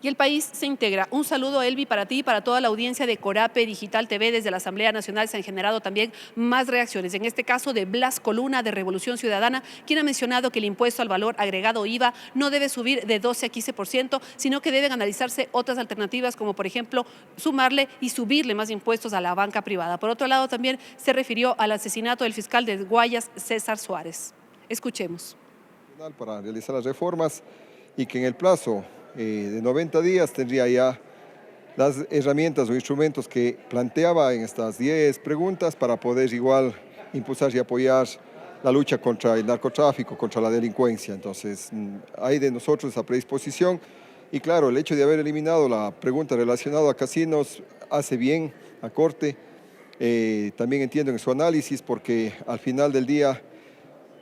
Y el país se integra. Un saludo, Elvi, para ti y para toda la audiencia de Corape Digital TV. Desde la Asamblea Nacional se han generado también más reacciones. En este caso de Blas Coluna, de Revolución Ciudadana, quien ha mencionado que el impuesto al valor agregado IVA no debe subir de 12 a 15%, sino que deben analizarse otras alternativas, como por ejemplo sumarle y subirle más impuestos a la banca privada. Por otro lado, también se refirió al asesinato del fiscal de Guayas, César Suárez. Escuchemos. Para realizar las reformas y que en el plazo de 90 días tendría ya las herramientas o instrumentos que planteaba en estas 10 preguntas para poder igual impulsar y apoyar la lucha contra el narcotráfico, contra la delincuencia. Entonces, hay de nosotros esa predisposición y claro, el hecho de haber eliminado la pregunta relacionada a casinos hace bien a Corte. También entiendo en su análisis porque al final del día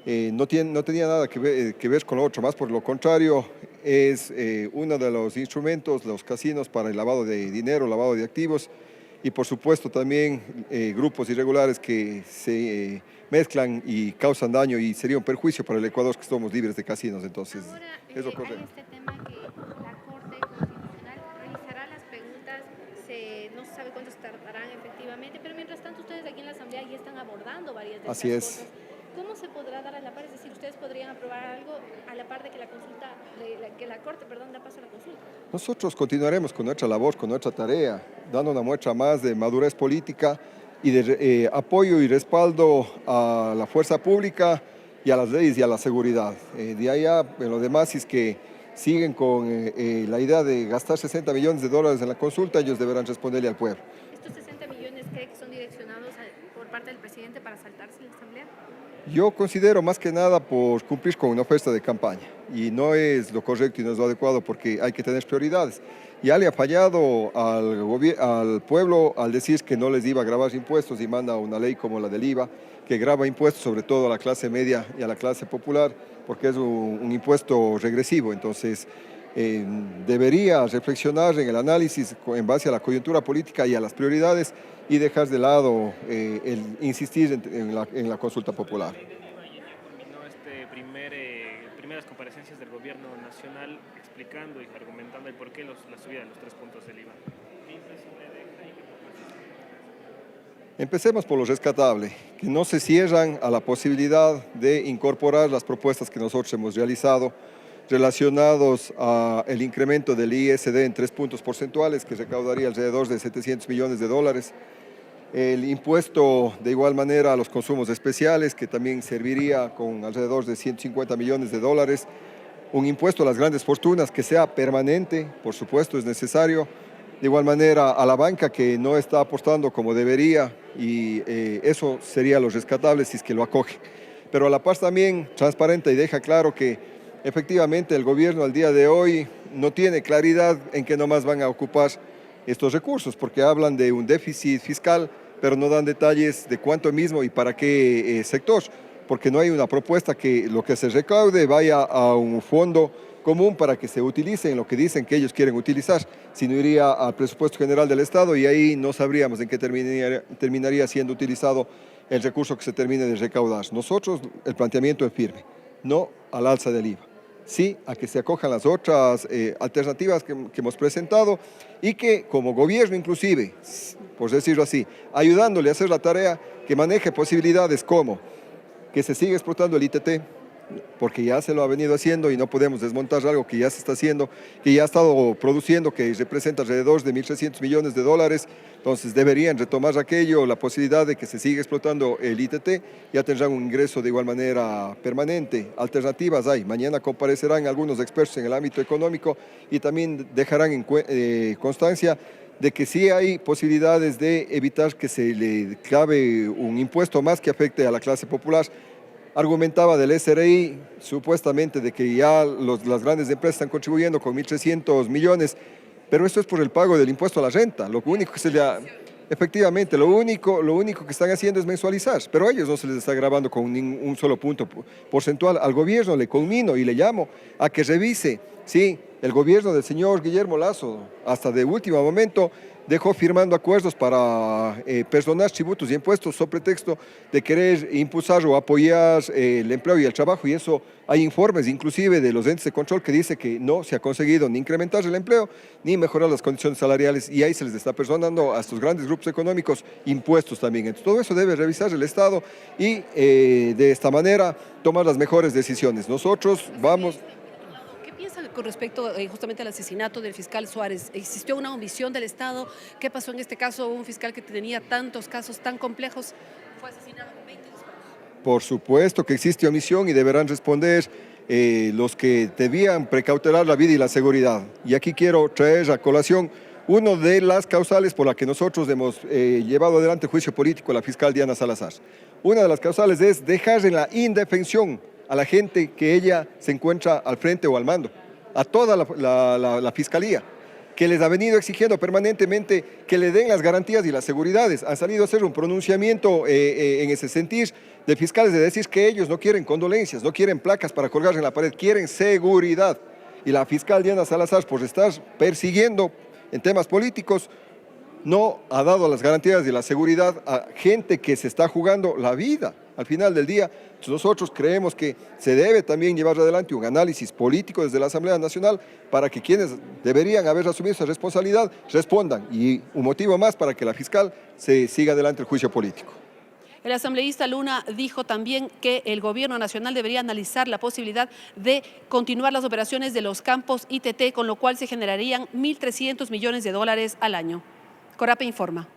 no tenía nada que ver con lo otro, más por lo contrario, es uno de los instrumentos, los casinos, para el lavado de dinero, lavado de activos y por supuesto también grupos irregulares que se mezclan y causan daño y sería un perjuicio para el Ecuador que somos libres de casinos. Entonces, ahora, es lo correcto. hay este tema que la Corte Constitucional revisará las preguntas, no se sabe cuántos tardarán efectivamente, pero mientras tanto ustedes aquí en la Asamblea ya están abordando varias de estas cosas. ¿Cómo se podrá dar a la par? Es decir, ustedes podrían aprobar algo a la par de que la Corte da paso a la consulta. Nosotros continuaremos con nuestra labor, con nuestra tarea, dando una muestra más de madurez política y de apoyo y respaldo a la fuerza pública y a las leyes y a la seguridad. De allá, en lo demás, es que siguen con la idea de gastar 60 millones de dólares en la consulta, ellos deberán responderle al pueblo. ¿Estos 60 millones cree que son direccionados por parte del presidente para saltarse la Asamblea? Yo considero más que nada por cumplir con una oferta de campaña y no es lo correcto y no es lo adecuado porque hay que tener prioridades. Ya le ha fallado al pueblo al decir que no les iba a grabar impuestos y manda una ley como la del IVA que grava impuestos sobre todo a la clase media y a la clase popular porque es un impuesto regresivo. Entonces debería reflexionar en el análisis en base a la coyuntura política y a las prioridades y dejar de lado el insistir en la consulta popular. Primeras comparecencias del gobierno nacional explicando y argumentando el porqué la subida de los 3 puntos del IVA. Empecemos por lo rescatable, que no se cierran a la posibilidad de incorporar las propuestas que nosotros hemos realizado relacionados al incremento del ISD en 3 puntos porcentuales, que recaudaría alrededor de 700 millones de dólares. El impuesto de igual manera a los consumos especiales, que también serviría con alrededor de 150 millones de dólares. Un impuesto a las grandes fortunas que sea permanente, por supuesto es necesario. De igual manera a la banca que no está apostando como debería y eso sería lo rescatable si es que lo acoge. Pero a la paz también transparente y deja claro que efectivamente el gobierno al día de hoy no tiene claridad en qué nomás van a ocupar estos recursos, porque hablan de un déficit fiscal, pero no dan detalles de cuánto mismo y para qué sector, porque no hay una propuesta que lo que se recaude vaya a un fondo común para que se utilice en lo que dicen que ellos quieren utilizar, sino iría al presupuesto general del Estado y ahí no sabríamos en qué terminaría siendo utilizado el recurso que se termine de recaudar. Nosotros el planteamiento es firme, no al alza del IVA. Sí, a que se acojan las otras alternativas que hemos presentado y que como gobierno inclusive, por decirlo así, ayudándole a hacer la tarea, que maneje posibilidades como que se siga explotando el ITT, porque ya se lo ha venido haciendo y no podemos desmontar algo que ya se está haciendo, que ya ha estado produciendo, que representa alrededor de 1.300 millones de dólares, entonces deberían retomar aquello, la posibilidad de que se siga explotando el ITT, ya tendrán un ingreso de igual manera permanente. Alternativas hay, mañana comparecerán algunos expertos en el ámbito económico y también dejarán en constancia de que sí hay posibilidades de evitar que se le clave un impuesto más que afecte a la clase popular. Argumentaba del SRI, supuestamente de que ya las grandes empresas están contribuyendo con 1.300 millones, pero esto es por el pago del impuesto a la renta. Lo único que efectivamente, lo único que están haciendo es mensualizar, pero a ellos no se les está grabando con un solo punto porcentual. Al gobierno le conmino y le llamo a que revise, sí, el gobierno del señor Guillermo Lasso, hasta de último momento, dejó firmando acuerdos para personar tributos y impuestos sobre pretexto de querer impulsar o apoyar el empleo y el trabajo, y eso hay informes inclusive de los entes de control que dice que no se ha conseguido ni incrementar el empleo ni mejorar las condiciones salariales, y ahí se les está personando a estos grandes grupos económicos impuestos también. Entonces, todo eso debe revisar el Estado y de esta manera tomar las mejores decisiones. Nosotros vamos... ¿Qué piensa con respecto justamente al asesinato del fiscal Suárez? ¿Existió una omisión del Estado? ¿Qué pasó en este caso? Un fiscal que tenía tantos casos tan complejos fue asesinado con 20 disparos. Por supuesto que existe omisión y deberán responder los que debían precautelar la vida y la seguridad. Y aquí quiero traer a colación una de las causales por la que nosotros hemos llevado adelante el juicio político a la fiscal Diana Salazar. Una de las causales es dejar en la indefensión a la gente que ella se encuentra al frente o al mando, a toda la fiscalía, que les ha venido exigiendo permanentemente que le den las garantías y las seguridades. Han salido a hacer un pronunciamiento en ese sentido de fiscales, de decir que ellos no quieren condolencias, no quieren placas para colgar en la pared, quieren seguridad. Y la fiscal Diana Salazar, por estar persiguiendo en temas políticos, no ha dado las garantías y la seguridad a gente que se está jugando la vida al final del día. Nosotros creemos que se debe también llevar adelante un análisis político desde la Asamblea Nacional para que quienes deberían haber asumido esa responsabilidad respondan, y un motivo más para que la fiscal se siga adelante el juicio político. El asambleísta Luna dijo también que el gobierno nacional debería analizar la posibilidad de continuar las operaciones de los campos ITT, con lo cual se generarían $1.300 millones al año. Corape informa.